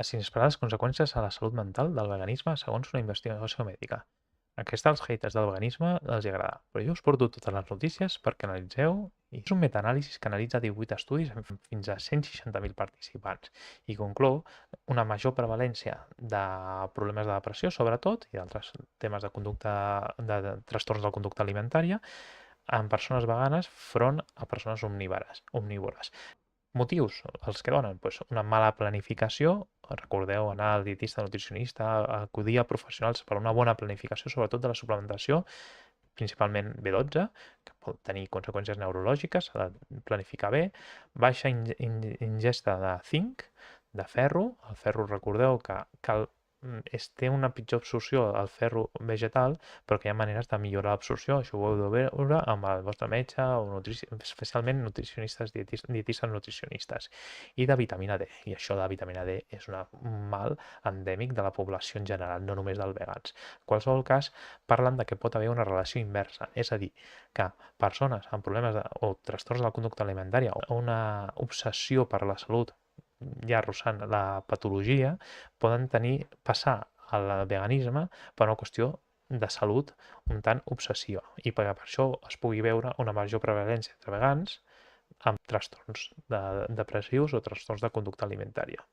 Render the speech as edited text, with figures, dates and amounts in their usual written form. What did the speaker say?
Les inesperades conseqüències a la salut mental del veganisme segons una investigació mèdica. Aquesta als haters del veganisme els agrada, però jo us porto totes les notícies perquè analitzeu i és un metaanàlisi que analitza 18 estudis amb fins a 160.000 participants i conclou una major prevalència de problemes de depressió, sobretot, i d'altres temes de conducta, de trastorns de conducta alimentària en persones veganes front a persones omnívores. Motius, els que donen? Doncs una mala planificació, recordeu anar al dietista, nutricionista, acudir a professionals per a una bona planificació, sobretot de la suplementació, principalment B12, que pot tenir conseqüències neurològiques, s'ha de planificar bé, baixa ingesta de zinc, de ferro, el ferro recordeu que té una pitjor absorció al ferro vegetal, però que hi ha maneres de millorar l'absorció, això ho heu de veure amb el vostre metge o especialment nutricionistes, dietistes nutricionistes, i de vitamina D, i això de vitamina D és un mal endèmic de la població en general, no només dels vegans. En qualsevol cas, parlen de que pot haver una relació inversa, és a dir, que persones amb problemes o trastorns de la conducta alimentària o una obsessió per la salut ja arrossant la patologia, poden passar al veganisme per una qüestió de salut un tant obsessiva i per això es pugui veure una major prevalència entre vegans amb trastorns depressius o trastorns de conducta alimentària.